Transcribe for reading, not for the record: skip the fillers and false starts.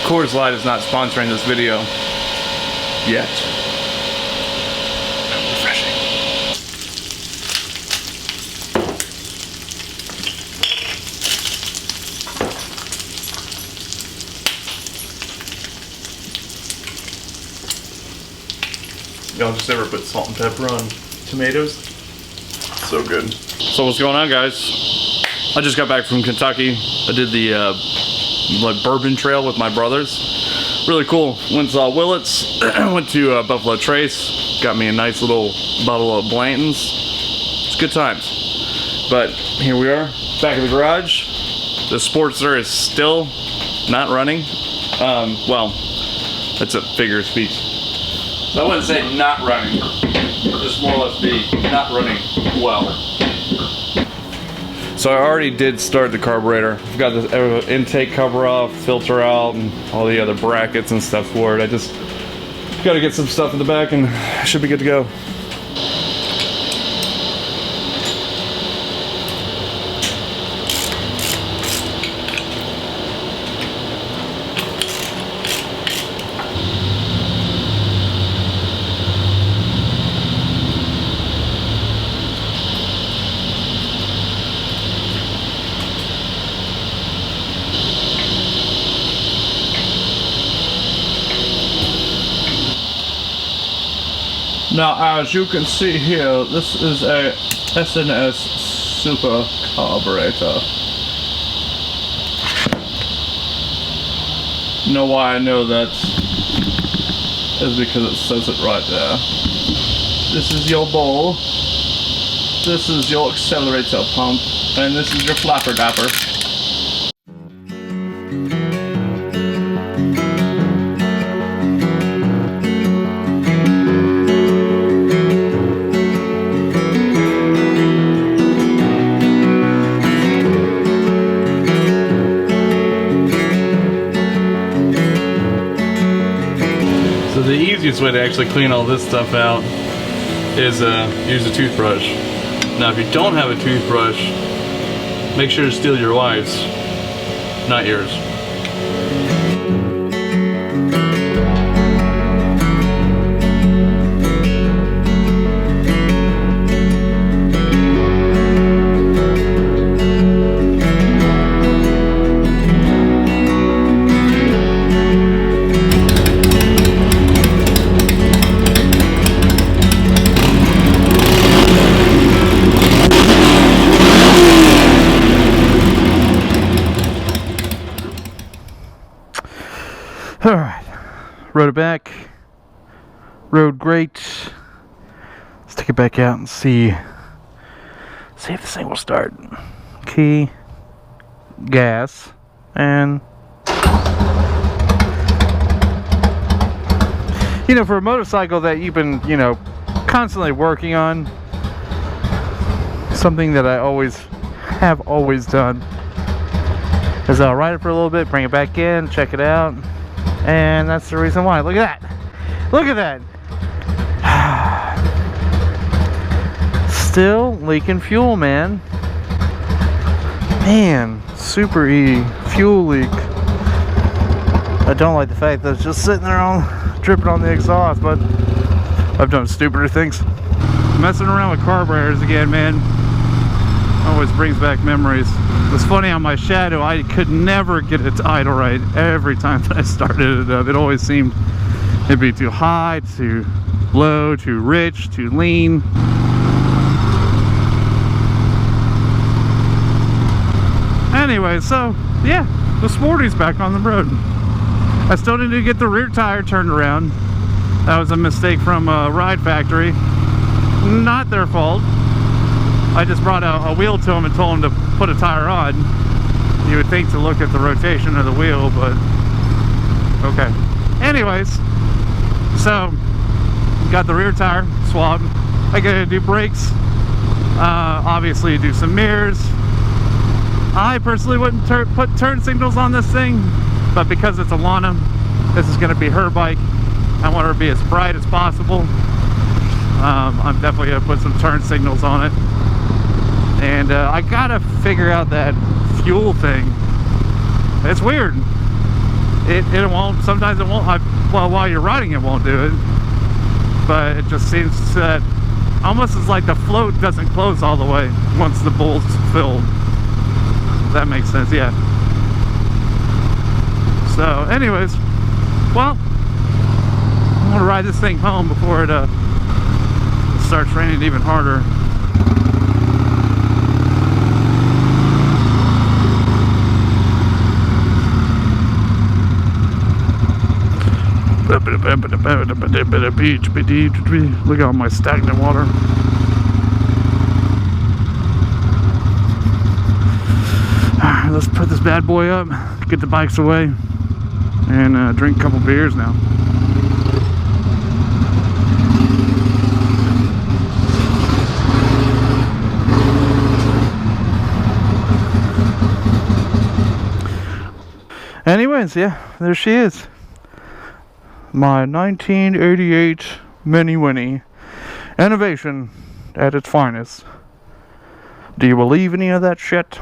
Coors Light is not sponsoring this video yet. Refreshing. Y'all just ever put salt and pepper on tomatoes? So good. So what's going on, guys? I just got back from Kentucky. I did the like bourbon trail with my brothers. Really cool. Went to Willits, went to Buffalo Trace, got me a nice little bottle of Blanton's. It's good times. But here we are, back in the garage. The Sportster is still not running. Well, that's a figure of speech. So I wouldn't say not running, just more or less be not running well. So I already did start the carburetor. I've got the intake cover off, filter out, and all the other brackets and stuff for it. I just got to get some stuff in the back and I should be good to go. Now, as you can see here, this is a SNS Super Carburetor. You know why I know that is because it says it right there. This is your bowl, this is your accelerator pump, and this is your flapper dapper. The easiest way to actually clean all this stuff out is use a toothbrush. Now if you don't have a toothbrush, make sure to steal your wife's, not yours. Alright, rode it back, rode great. Let's take it back out and see if this thing will start. Key, gas, and you know, for a motorcycle that you've been, you know, constantly working on, something that I have always done is I'll ride it for a little bit, bring it back in, check it out. And that's the reason why. Look at that. Look at that. Still leaking fuel, man. Man, super E fuel leak. I don't like the fact that it's just sitting there all dripping on the exhaust, but I've done stupider things. Messing around with carburetors again, man, always brings back memories. It's funny, on my Shadow, I could never get it to idle right every time that I started it up. It always seemed it'd be too high, too low, too rich, too lean. Anyway, so yeah, the Sporty's back on the road. I still need to get the rear tire turned around. That was a mistake from Ride Factory. Not their fault. I just brought a wheel to them and told them to put a tire on. You would think to look at the rotation of the wheel, but okay. Anyways, so got the rear tire swapped. I gotta do brakes, obviously do some mirrors. I personally wouldn't put turn signals on this thing, but because it's Alana, this is gonna be her bike. I want her to be as bright as possible. I'm definitely gonna put some turn signals on it. And I gotta figure out that fuel thing. It's weird. it won't. Sometimes it won't. Well, while you're riding, it won't do it. But it just seems that almost it's like the float doesn't close all the way once the bowl's filled. That makes sense, yeah. So, anyways, well, I'm gonna ride this thing home before it starts raining even harder. Look at all my stagnant water. Alright, let's put this bad boy up, get the bikes away, and drink a couple beers now. Anyways, yeah, there she is. My 1988 Mini Winnie. Innovation at its finest. Do you believe any of that shit?